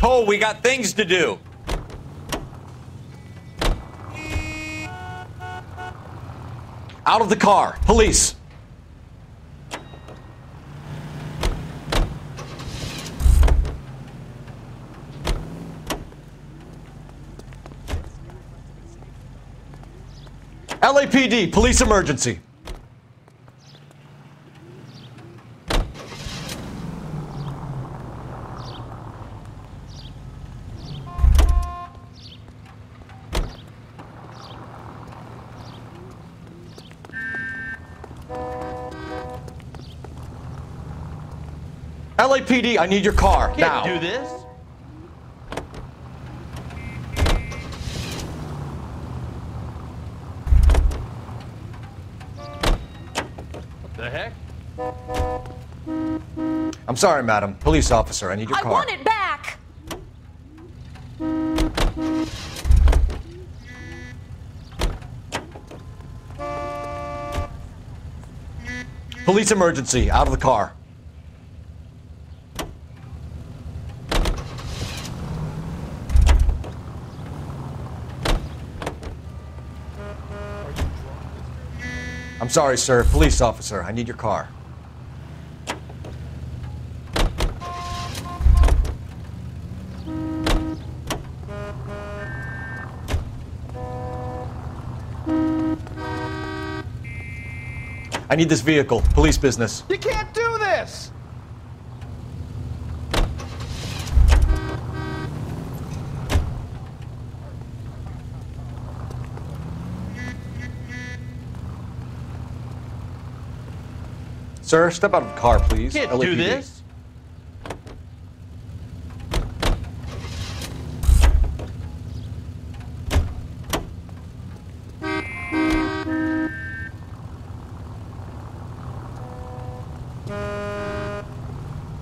Cole, we got things to do. Out of the car. Police. LAPD, police emergency. LAPD, I need your car, now. Can't do this. What the heck? I'm sorry, madam. Police officer, I need your car. I want it back! Police emergency, out of the car. I'm sorry, sir. Police officer, I need your car. I need this vehicle. Police business. You can't do this! Sir, step out of the car, please. Can't do LAPD. this.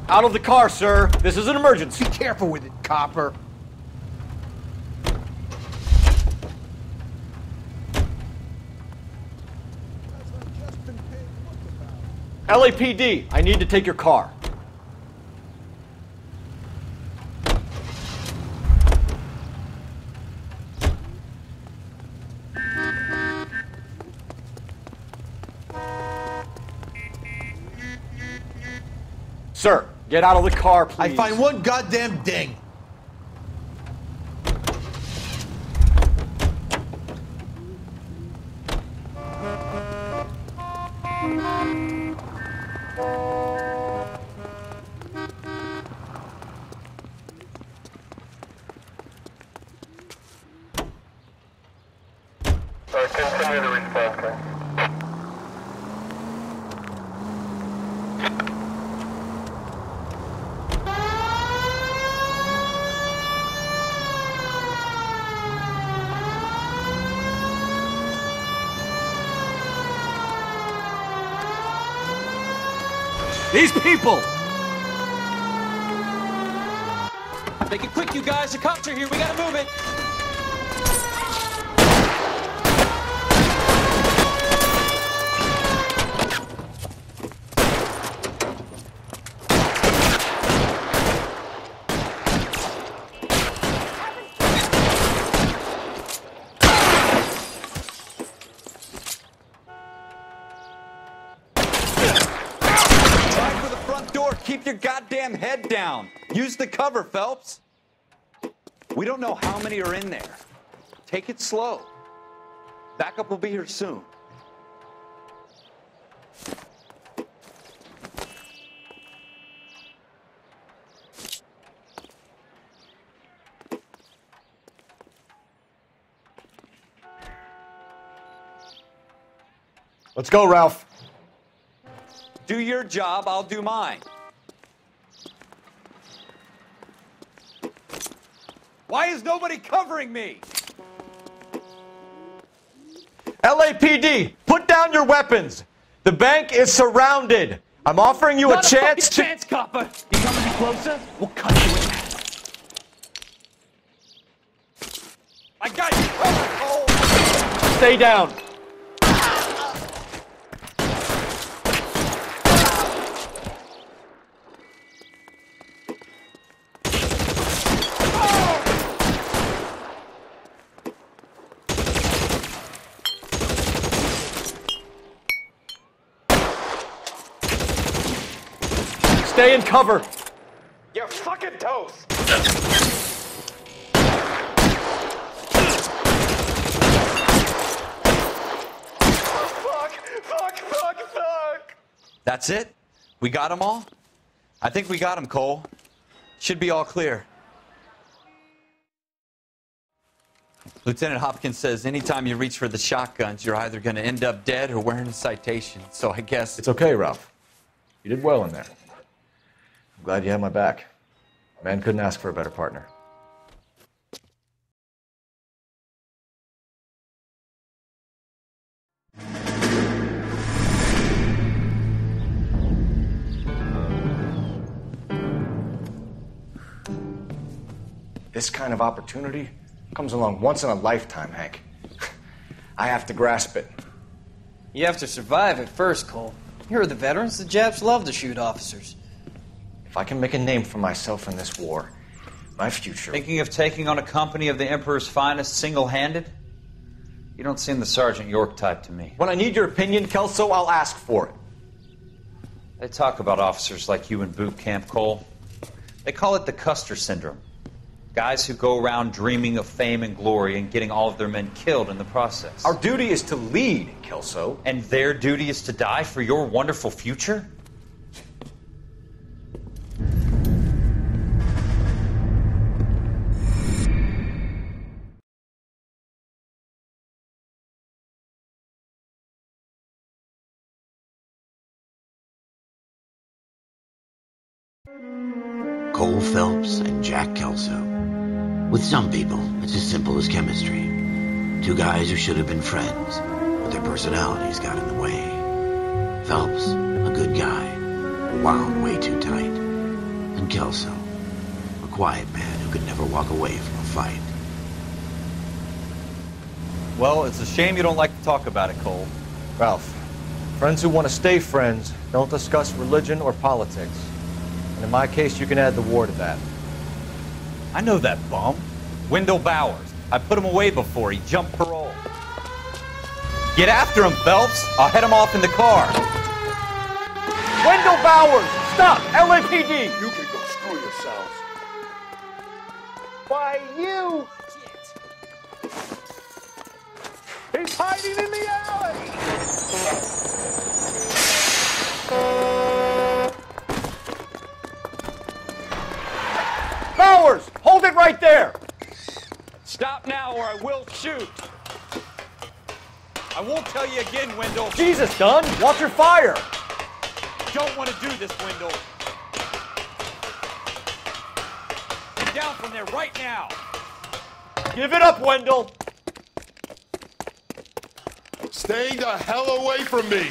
Out of the car, sir. This is an emergency. Be careful with it, copper. LAPD, I need to take your car. Sir, get out of the car, please. I find one goddamn ding. Continue the response time. These people! Make it quick, you guys. The cops are here. We gotta move it. Keep your goddamn head down. Use the cover, Phelps. We don't know how many are in there. Take it slow. Backup will be here soon. Let's go, Ralph. Do your job, I'll do mine. Why is nobody covering me? LAPD, put down your weapons. The bank is surrounded. I'm offering you a chance to... chance, copper. You coming any closer? We'll cut you in half. I got you covered, Cole. Stay down. Stay in cover. You're fucking toast. Fuck. That's it? We got them all? I think we got them, Cole. Should be all clear. Lieutenant Hopkins says anytime you reach for the shotguns, you're either going to end up dead or wearing a citation. So I guess... It's okay, Ralph. You did well in there. I'm glad you had my back. Man couldn't ask for a better partner. This kind of opportunity comes along once in a lifetime, Hank. I have to grasp it. You have to survive at first, Cole. Here are the veterans. The Japs love to shoot officers. If I can make a name for myself in this war, my future... Thinking of taking on a company of the Emperor's finest single-handed? You don't seem the Sergeant York type to me. When I need your opinion, Kelso, I'll ask for it. They talk about officers like you in boot camp, Cole. They call it the Custer syndrome. Guys who go around dreaming of fame and glory and getting all of their men killed in the process. Our duty is to lead, Kelso. And their duty is to die for your wonderful future? Cole Phelps and Jack Kelso. With some people, it's as simple as chemistry. Two guys who should have been friends, but their personalities got in the way. Phelps, a good guy, wound way too tight. And Kelso, a quiet man who could never walk away from a fight. Well, it's a shame you don't like to talk about it, Cole. Ralph, friends who want to stay friends don't discuss religion or politics. And in my case, you can add the war to that. I know that bum. Wendell Bowers. I put him away before. He jumped parole. Get after him, Phelps. I'll head him off in the car. Wendell Bowers! Stop! LAPD! You can go screw yourselves. Why, you... He's hiding in the alley. Bowers! Hold it right there! Stop now or I will shoot. I won't tell you again, Wendell. Jesus, Dunn! Watch your fire! Don't want to do this, Wendell. Get down from there right now. Give it up, Wendell! Stay the hell away from me.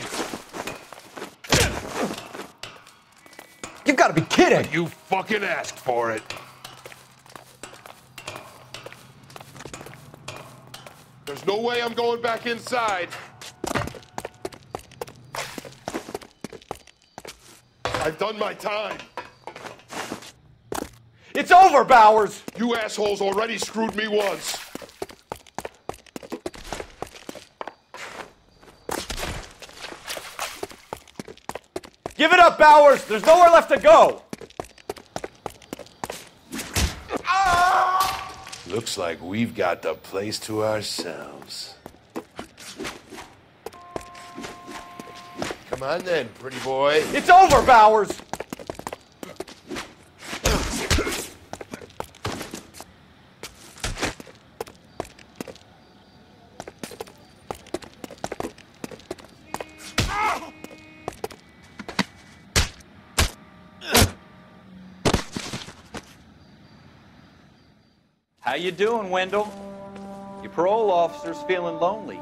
You've got to be kidding! You fucking asked for it. There's no way I'm going back inside. I've done my time. It's over, Bowers! You assholes already screwed me once. Give it up, Bowers! There's nowhere left to go! Looks like we've got the place to ourselves. Come on then, pretty boy. It's over, Bowers! How you doing, Wendell? Your parole officer's feeling lonely.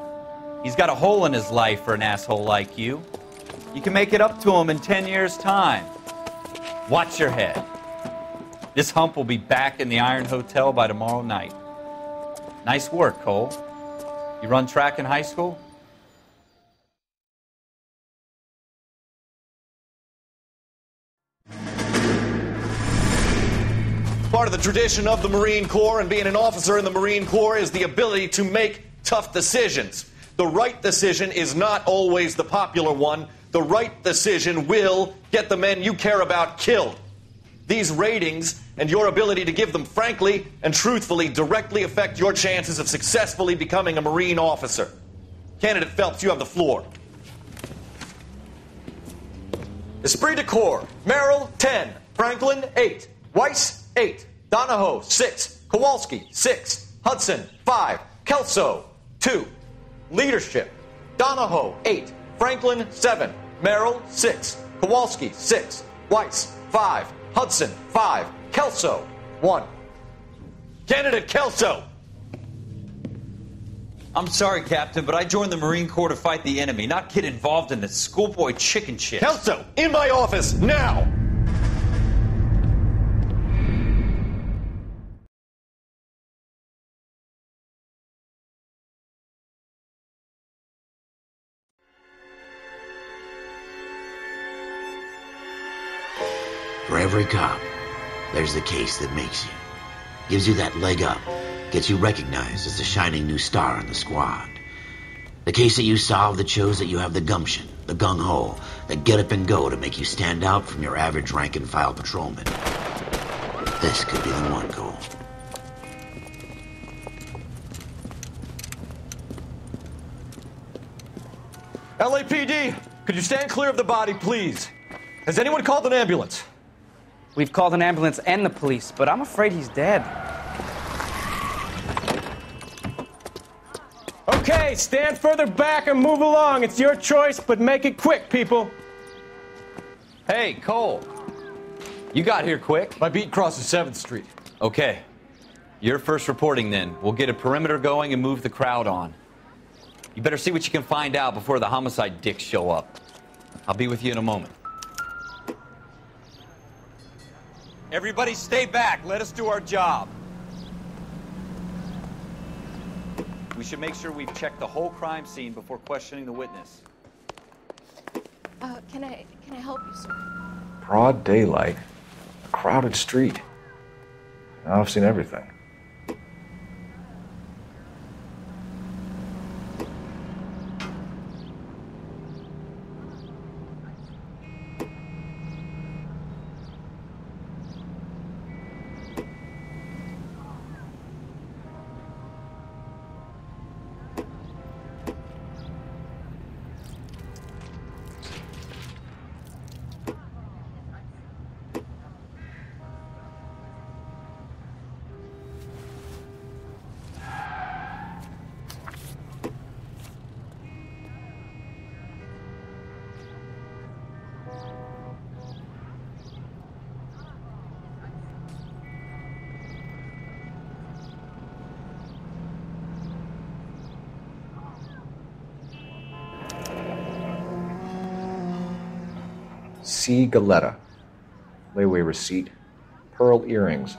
He's got a hole in his life for an asshole like you. You can make it up to him in 10 years' time. Watch your head. This hump will be back in the Iron Hotel by tomorrow night. Nice work, Cole. You run track in high school? Part of the tradition of the Marine Corps and being an officer in the Marine Corps is the ability to make tough decisions. The right decision is not always the popular one. the right decision will get the men you care about killed. These ratings and your ability to give them frankly and truthfully directly affect your chances of successfully becoming a Marine officer. Candidate Phelps, you have the floor. Esprit de Corps, Merrill, 10. Franklin, 8. Weiss, 8. Donahoe, 6. Kowalski, 6. Hudson, 5. Kelso, 2. Leadership, Donahoe, 8. Franklin, 7. Merrill, 6. Kowalski, 6. Weiss, 5. Hudson, 5. Kelso, 1. Candidate Kelso! I'm sorry, Captain, but I joined the Marine Corps to fight the enemy, not get involved in this schoolboy chicken shit. Kelso, in my office, now! For every cop, there's the case that makes you. Gives you that leg up. Gets you recognized as the shining new star in the squad. The case that you solve that shows that you have the gumption, the gung-ho, the get up and go to make you stand out from your average rank-and-file patrolman. This could be the one, Cole. LAPD, could you stand clear of the body, please? Has anyone called an ambulance? We've called an ambulance and the police, but I'm afraid he's dead. Okay, stand further back and move along. It's your choice, but make it quick, people. Hey, Cole. You got here quick. My beat crosses 7th Street. Okay. You're first reporting then. We'll get a perimeter going and move the crowd on. You better see what you can find out before the homicide dicks show up. I'll be with you in a moment. Everybody stay back. Let us do our job. We should make sure we've checked the whole crime scene before questioning the witness. Can I help you, sir? Broad daylight, a crowded street. Now I've seen everything. C. Galetta. Layaway receipt. Pearl earrings.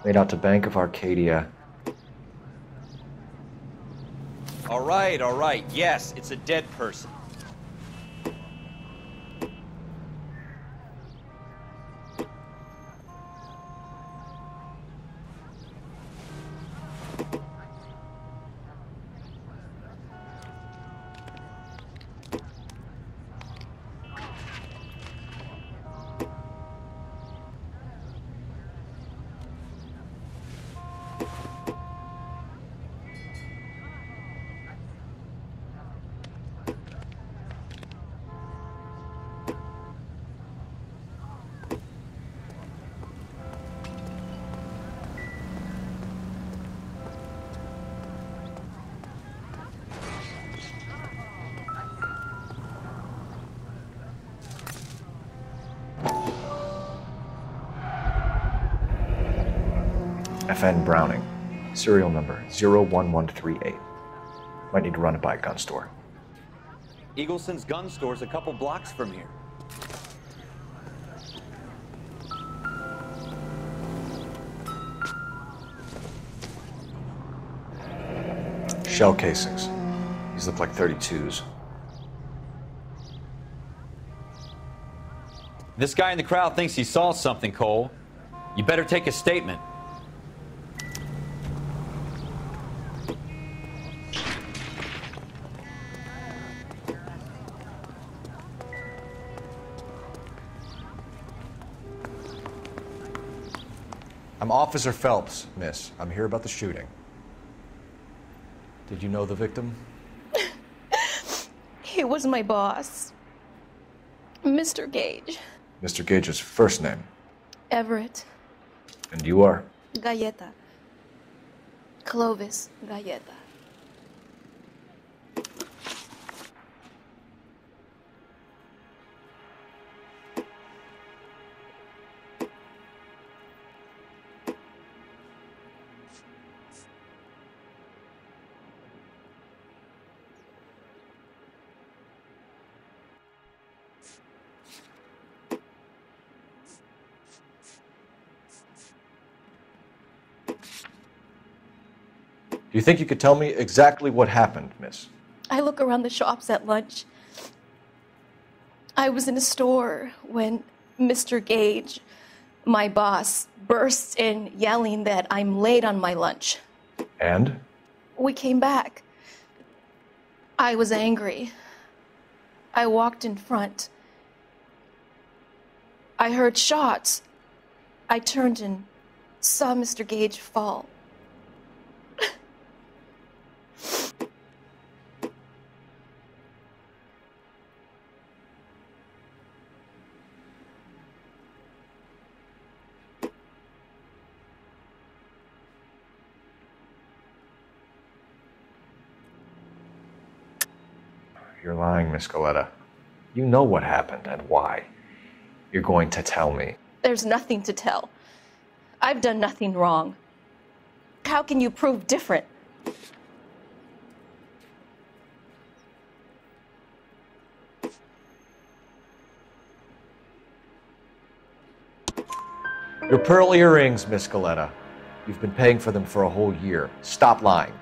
Made out to Bank of Arcadia. All right. Yes, it's a dead person. FN Browning. Serial number 01138. Might need to run it by a gun store. Eagleson's gun store's a couple blocks from here. Shell casings. These look like 32s. This guy in the crowd thinks he saw something, Cole. You better take a statement. I'm Officer Phelps, miss. I'm here about the shooting. Did you know the victim? He was my boss, Mr. Gage. Mr. Gage's first name. Everett. And you are? Galleta. Clovis Galleta. Do you think you could tell me exactly what happened, miss? I look around the shops at lunch. I was in a store when Mr. Gage, my boss, bursts in yelling that I'm late on my lunch. And? We came back. I was angry. I walked in front. I heard shots. I turned and saw Mr. Gage fall. You're lying, Miss Galleta. You know what happened and why. You're going to tell me. There's nothing to tell. I've done nothing wrong. How can you prove different? Your pearl earrings, Miss Galleta. You've been paying for them for a whole year. Stop lying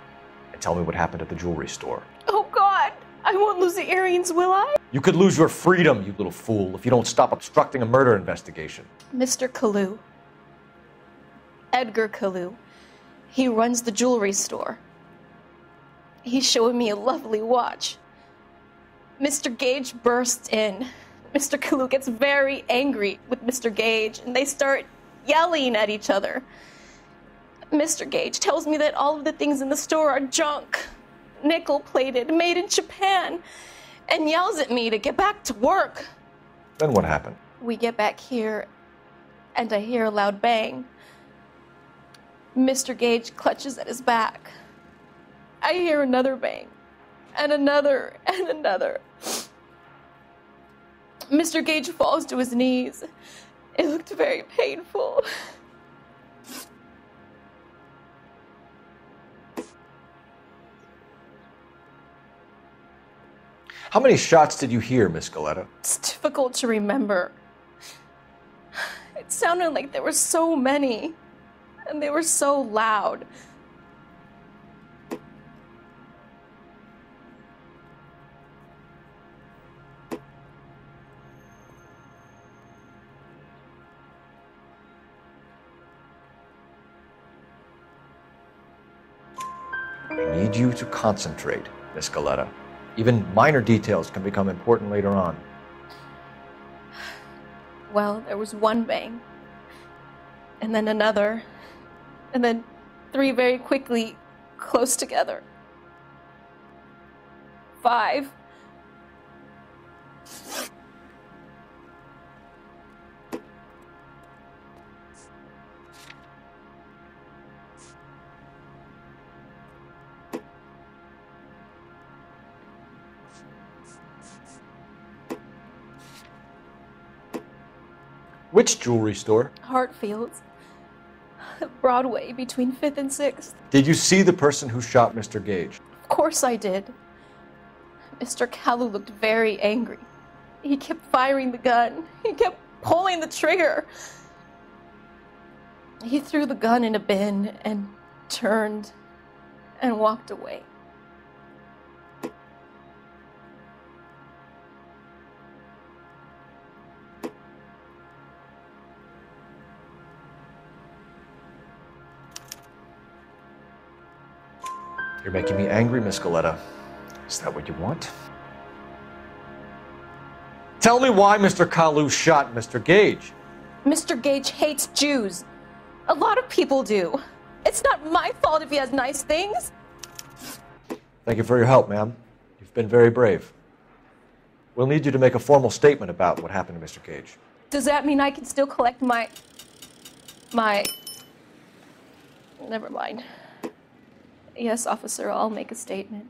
and tell me what happened at the jewelry store. Oh, God! I won't lose the earrings, will I? You could lose your freedom, you little fool, if you don't stop obstructing a murder investigation. Mr. Kalu. Edgar Kalu. He runs the jewelry store. He's showing me a lovely watch. Mr. Gage bursts in. Mr. Kalu gets very angry with Mr. Gage, and they start yelling at each other. Mr. Gage tells me that all of the things in the store are junk, nickel-plated, made in Japan, and yells at me to get back to work. Then what happened? We get back here, and I hear a loud bang. Mr. Gage clutches at his back. I hear another bang, and another, and another. Mr. Gage falls to his knees. It looked very painful. How many shots did you hear, Miss Galleta? It's difficult to remember. It sounded like there were so many, and they were so loud. I need you to concentrate, Miss Galleta. Even minor details can become important later on. Well, there was one bang, and then another, and then three very quickly, close together. 5. Which jewelry store? Hartfield's. Broadway, between 5th and 6th. Did you see the person who shot Mr. Gage? Of course I did. Mr. Kalu looked very angry. He kept firing the gun. He kept pulling the trigger. He threw the gun in a bin and turned and walked away. You're making me angry, Miss Galleta. Is that what you want? Tell me why Mr. Kalu shot Mr. Gage. Mr. Gage hates Jews. A lot of people do. It's not my fault if he has nice things. Thank you for your help, ma'am. You've been very brave. We'll need you to make a formal statement about what happened to Mr. Cage. Does that mean I can still collect my... Never mind. Yes, officer, I'll make a statement.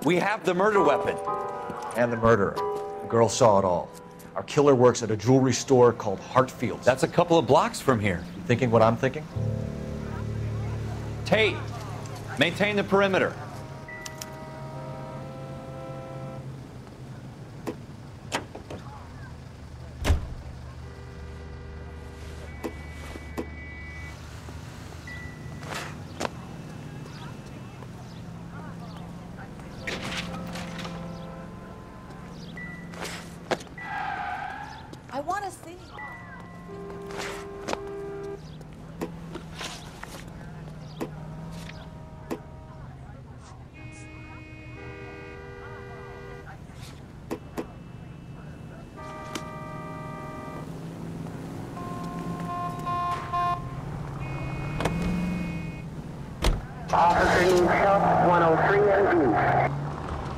We have the murder weapon. And the murderer. The girl saw it all. Our killer works at a jewelry store called Hartfield's. That's a couple of blocks from here. You thinking what I'm thinking? Tate, maintain the perimeter. I want to see. Officer needs help, 103 and view.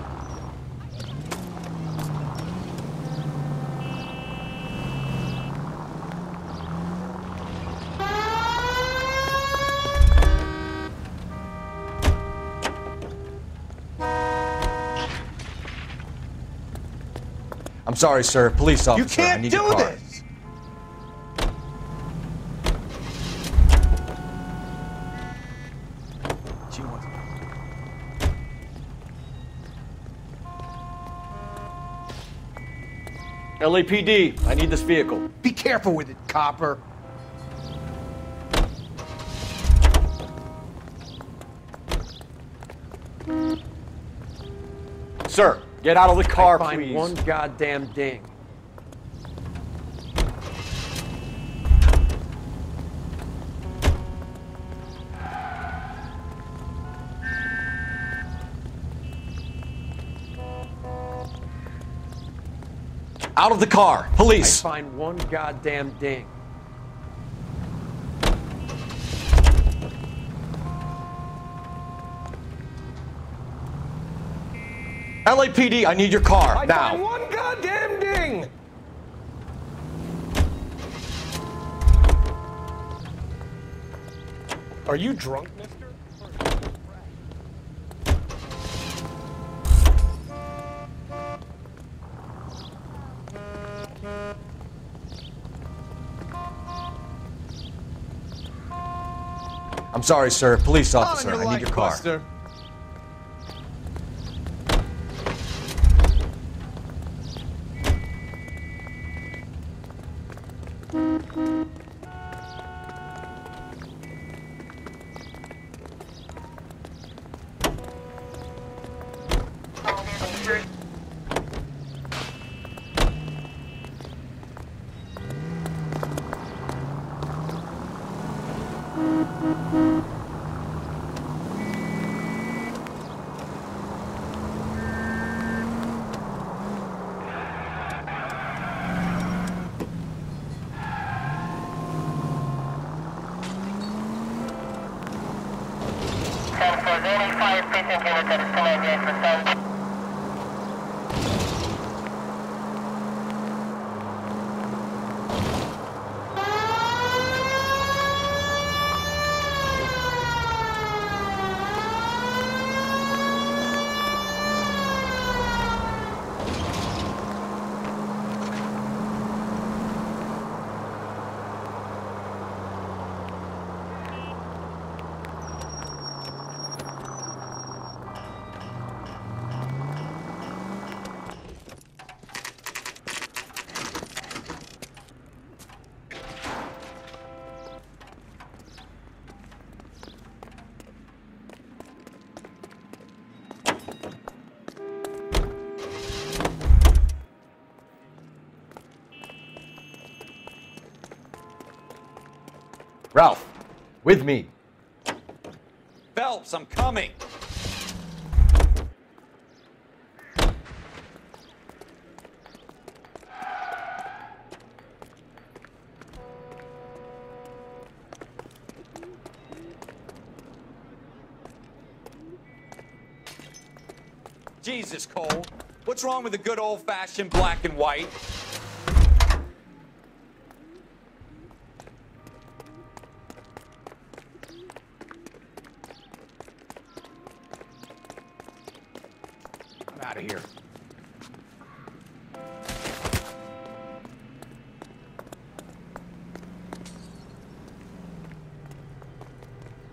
I'm sorry, sir. Police officer. You can't I need do your car. this! LAPD, I need this vehicle. Be careful with it, copper. Sir, get out of the car, Find please. one goddamn ding. Out of the car, police. I find one goddamn ding. LAPD, I need your car, I now. find one goddamn ding! Are you drunk, mister? I'm sorry, sir. Police officer, On I need your car. Buster. There's only 5 precinct units that are still engaged for some. Ralph, with me. Phelps, I'm coming. Jesus, Cole. What's wrong with the good old-fashioned black and white? I'm out of here.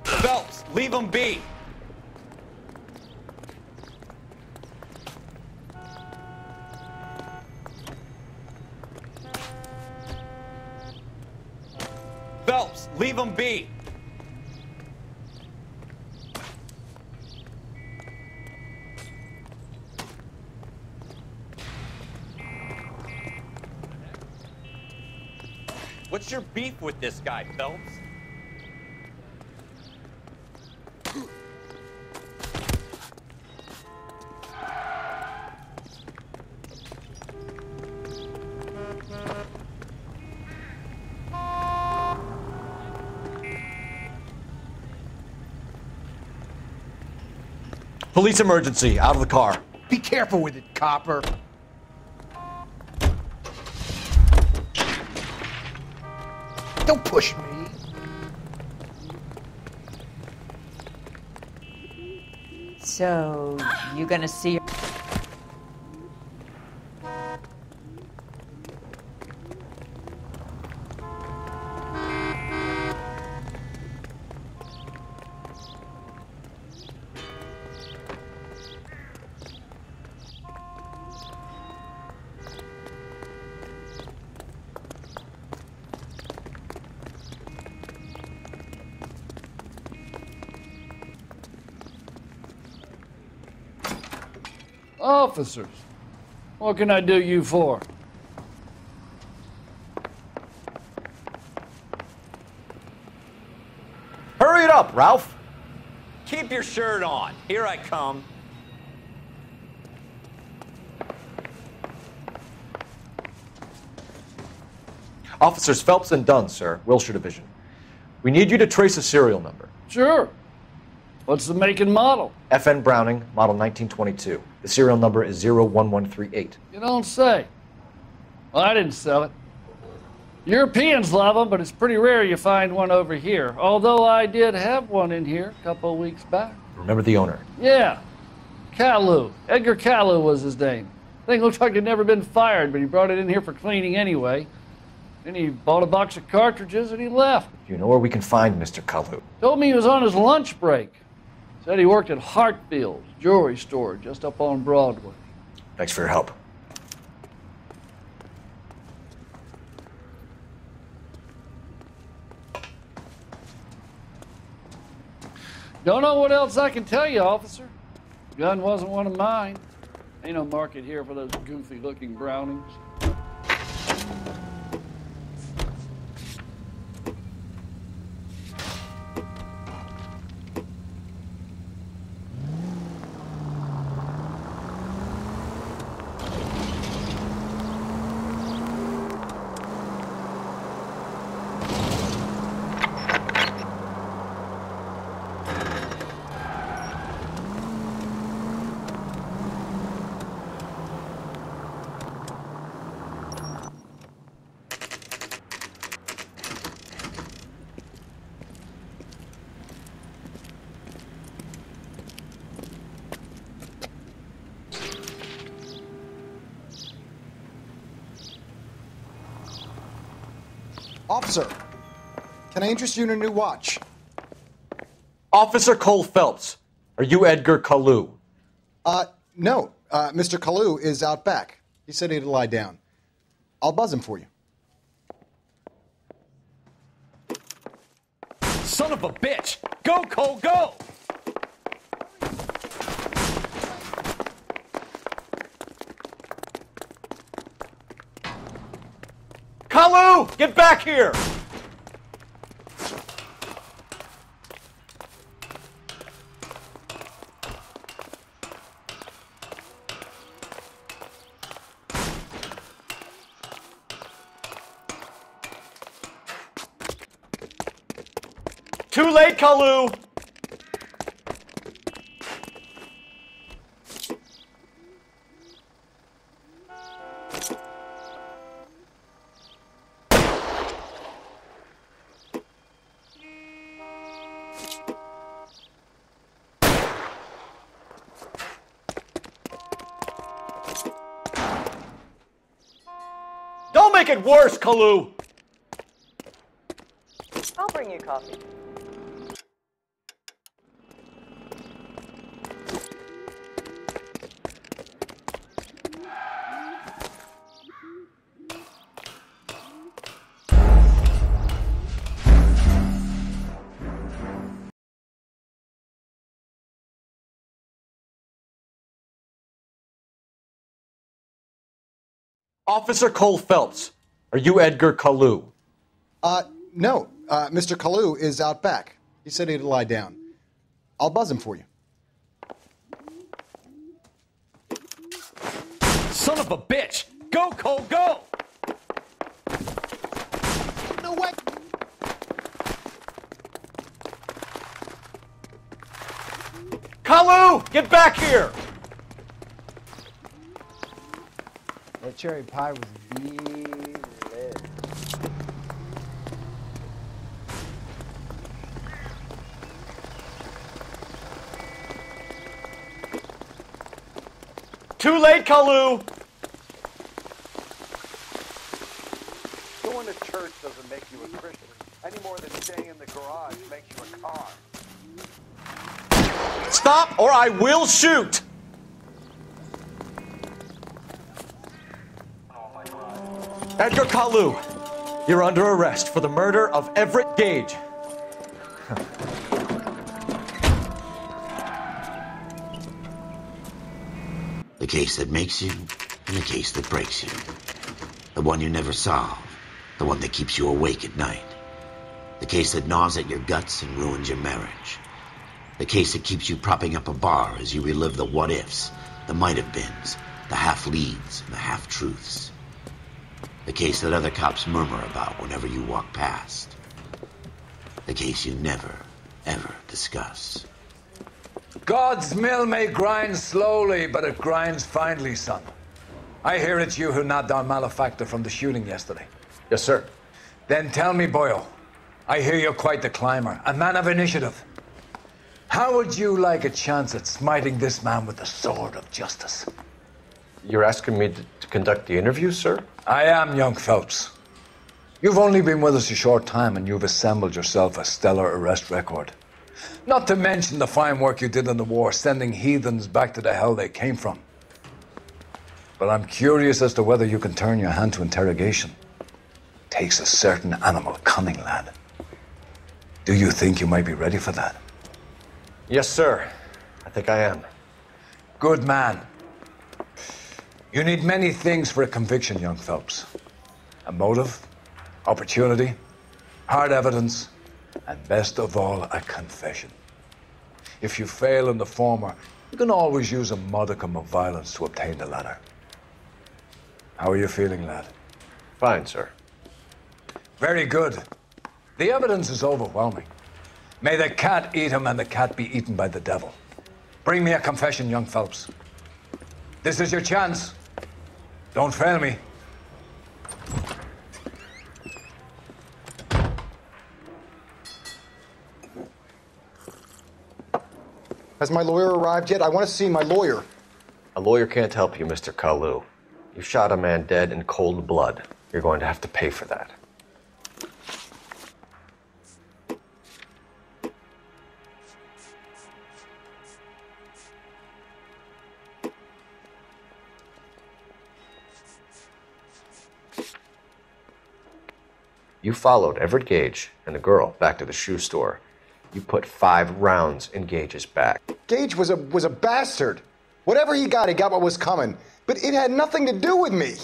Phelps, leave him be. Phelps, leave him be. What's your beef with this guy, Phelps? Police emergency, out of the car. Be careful with it, copper. Don't push me. So, you gonna see... Officers, what can I do you for? Hurry it up, Ralph. Keep your shirt on. Here I come. Officers Phelps and Dunn, sir, Wilshire Division. We need you to trace a serial number. Sure. What's the make and model? FN Browning, model 1922. The serial number is 01138. You don't say. Well, I didn't sell it. Europeans love them, but it's pretty rare you find one over here. Although I did have one in here a couple of weeks back. Remember the owner? Yeah. Caillou. Edgar Caillou was his name. Thing looks like it'd never been fired, but he brought it in here for cleaning anyway. Then he bought a box of cartridges and he left. Do you know where we can find Mr. Caillou? Told me he was on his lunch break. Said he worked at Hartfield's jewelry store just up on Broadway. Thanks for your help. Don't know what else I can tell you, officer. Gun wasn't one of mine. Ain't no market here for those goofy-looking Brownings. Officer, can I interest you in a new watch? Officer Cole Phelps, are you Edgar Kalu? No. Mr. Kalu is out back. He said he'd lie down. I'll buzz him for you. Son of a bitch! Go, Cole, go! Kalu, get back here! Too late, Kalu! Don't make it worse, Kalu! I'll bring you coffee. Officer Cole Phelps, are you Edgar Kalu? No. Mr. Kalu is out back. He said he'd lie down. I'll buzz him for you. Son of a bitch! Go, Cole, go! No way! Kalu, get back here! That cherry pie was delicious. Too late, Kalu! Going to church doesn't make you a Christian, any more than staying in the garage makes you a car. Stop or I will shoot! Edgar Kalu, you're under arrest for the murder of Everett Gage. The case that makes you, and the case that breaks you. The one you never solve, the one that keeps you awake at night. The case that gnaws at your guts and ruins your marriage. The case that keeps you propping up a bar as you relive the what-ifs, the might-have-beens, the half-leads, and the half-truths. The case that other cops murmur about whenever you walk past. The case you never, ever discuss. God's mill may grind slowly, but it grinds finely, son. I hear it's you who nabbed our malefactor from the shooting yesterday. Yes, sir. Then tell me, Boyle, I hear you're quite the climber, a man of initiative. How would you like a chance at smiting this man with the sword of justice? You're asking me to conduct the interview, sir? I am, young Phelps. You've only been with us a short time, and you've assembled yourself a stellar arrest record. Not to mention the fine work you did in the war, sending heathens back to the hell they came from. But I'm curious as to whether you can turn your hand to interrogation. Takes a certain animal cunning, lad. Do you think you might be ready for that? Yes, sir. I think I am. Good man. You need many things for a conviction, young Phelps. A motive, opportunity, hard evidence, and best of all, a confession. If you fail in the former, you can always use a modicum of violence to obtain the latter. How are you feeling, lad? Fine, sir. Very good. The evidence is overwhelming. May the cat eat him and the cat be eaten by the devil. Bring me a confession, young Phelps. This is your chance. Don't fail me. Has my lawyer arrived yet? I want to see my lawyer. A lawyer can't help you, Mr. Kalu. You shot a man dead in cold blood. You're going to have to pay for that. You followed Everett Gage and the girl back to the shoe store. You put 5 rounds in Gage's back. Gage was a bastard. Whatever he got what was coming. But it had nothing to do with me.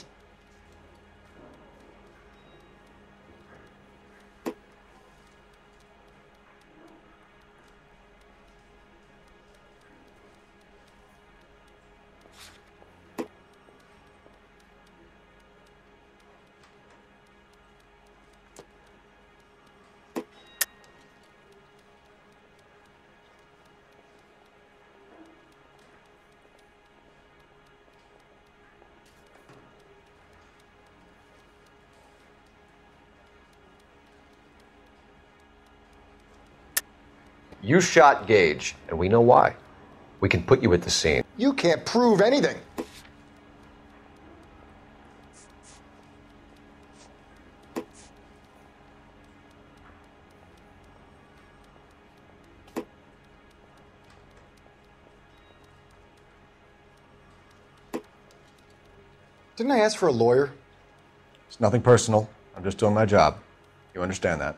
You shot Gage, and we know why. We can put you at the scene. You can't prove anything. Didn't I ask for a lawyer? It's nothing personal. I'm just doing my job. You understand that?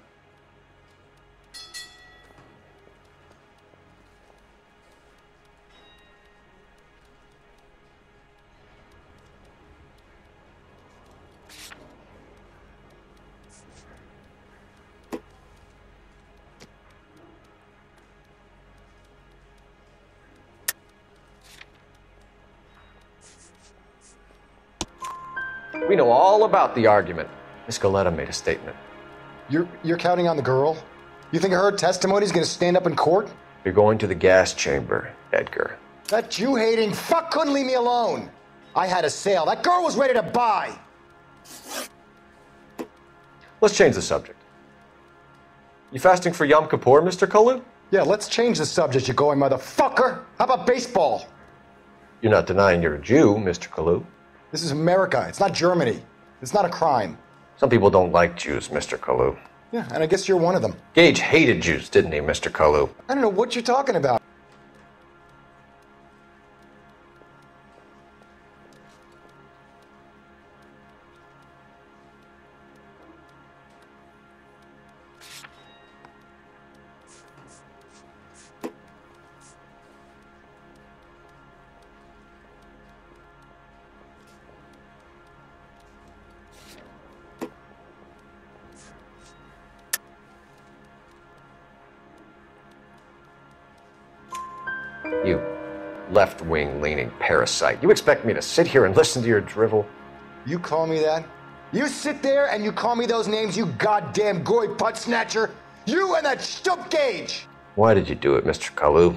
We know all about the argument. Miss Galetta made a statement. You're counting on the girl? You think her testimony is going to stand up in court? You're going to the gas chamber, Edgar. That Jew-hating fuck couldn't leave me alone. I had a sale. That girl was ready to buy. Let's change the subject. You fasting for Yom Kippur, Mr. Kalu? Yeah, let's change the subject, you going motherfucker. How about baseball? You're not denying you're a Jew, Mr. Kalu. This is America. It's not Germany. It's not a crime. Some people don't like Jews, Mr. Kalu. Yeah, and I guess you're one of them. Gage hated Jews, didn't he, Mr. Kalu? I don't know what you're talking about. You left-wing leaning parasite. You expect me to sit here and listen to your drivel? You call me that? You sit there and you call me those names, you goddamn goy putt snatcher? You and that stup Gage! Why did you do it, Mr. Kalu?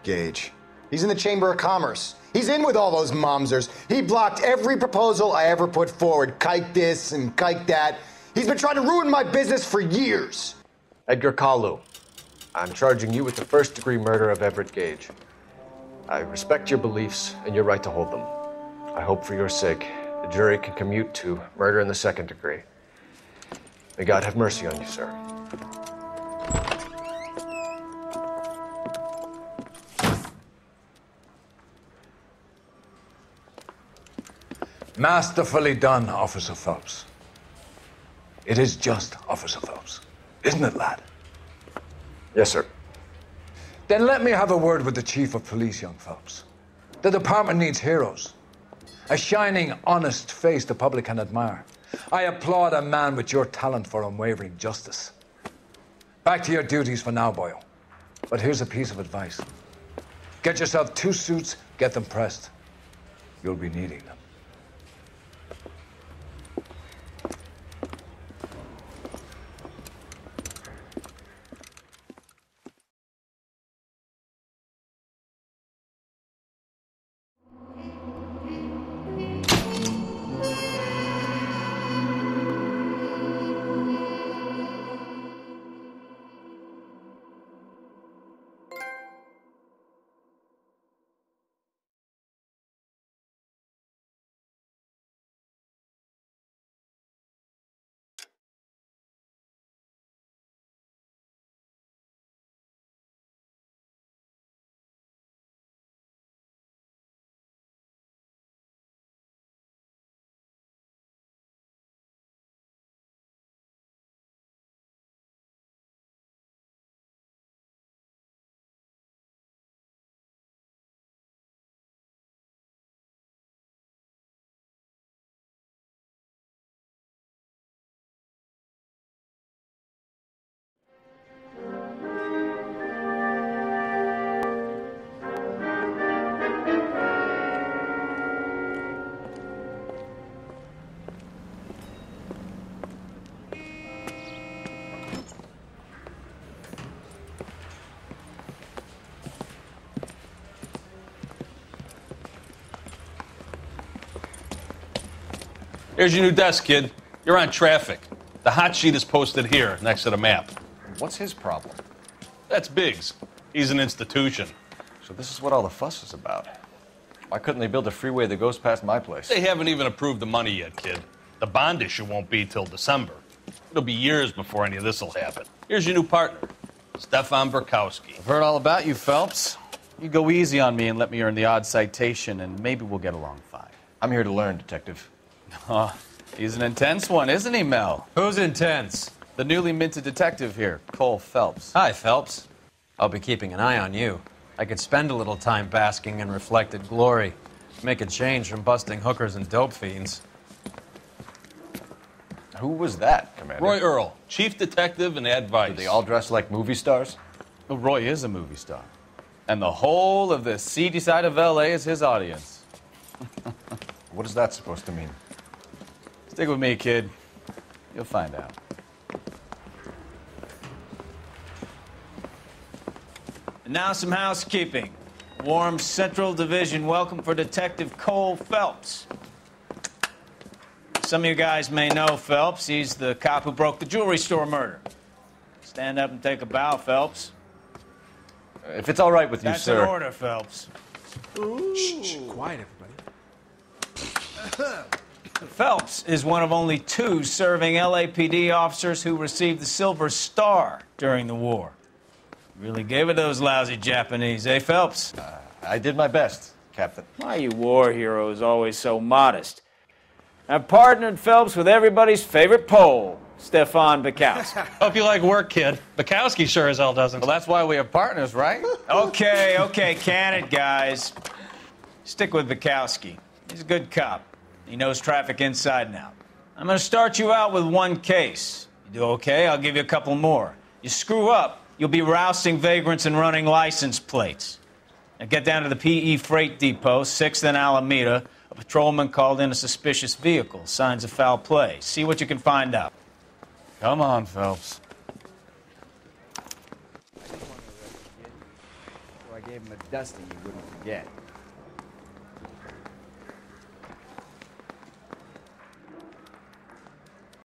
Gage. He's in the Chamber of Commerce. He's in with all those momsers. He blocked every proposal I ever put forward. Kike this and kike that. He's been trying to ruin my business for years. Edgar Kalu, I'm charging you with the first-degree murder of Everett Gage. I respect your beliefs and your right to hold them. I hope for your sake the jury can commute to murder in the second degree. May God have mercy on you, sir. Masterfully done, Officer Phelps. It is just Officer Phelps, isn't it, lad? Yes, sir. Then let me have a word with the Chief of Police, young Phelps. The department needs heroes. A shining, honest face the public can admire. I applaud a man with your talent for unwavering justice. Back to your duties for now, boyo. But here's a piece of advice. Get yourself 2 suits, get them pressed. You'll be needing them. Here's your new desk, kid. You're on traffic. The hot sheet is posted here, next to the map. What's his problem? That's Biggs. He's an institution. So this is what all the fuss is about. Why couldn't they build a freeway that goes past my place? They haven't even approved the money yet, kid. The bond issue won't be till December. It'll be years before any of this will happen. Here's your new partner, Stefan Burkowski. I've heard all about you, Phelps. You go easy on me and let me earn the odd citation, and maybe we'll get along fine. I'm here to learn, Detective. Oh, he's an intense one, isn't he, Mel? Who's intense? The newly minted detective here, Cole Phelps. Hi, Phelps. I'll be keeping an eye on you. I could spend a little time basking in reflected glory. Make a change from busting hookers and dope fiends. Who was that, Commander? Roy Earl, chief detective and advice. Do they all dress like movie stars? Well, Roy is a movie star. And the whole of the seedy side of L.A. is his audience. What is that supposed to mean? Stick with me, kid. You'll find out. And now some housekeeping. Warm Central Division welcome for Detective Cole Phelps. Some of you guys may know Phelps. He's the cop who broke the jewelry store murder. Stand up and take a bow, Phelps. If it's all right with you, That's sir. That's an order, Phelps. Shh, quiet, everybody. Phelps is one of only 2 serving LAPD officers who received the Silver Star during the war. Really gave it those lousy Japanese, eh, Phelps? I did my best, Captain. Why, you war heroes always so modest. I've partnered Phelps with everybody's favorite Pole, Stefan Burkowski. Hope you like work, kid. Bukowski sure as hell doesn't. Well, that's why we have partners, right? Okay, can it, guys. Stick with Burkowski. He's a good cop. He knows traffic inside and out. I'm going to start you out with 1 case. You do okay, I'll give you a couple more. You screw up, you'll be rousting vagrants and running license plates. Now get down to the PE Freight Depot, 6th and Alameda. A patrolman called in a suspicious vehicle. Signs of foul play. See what you can find out. Come on, Phelps. So I gave him a dusting he wouldn't forget.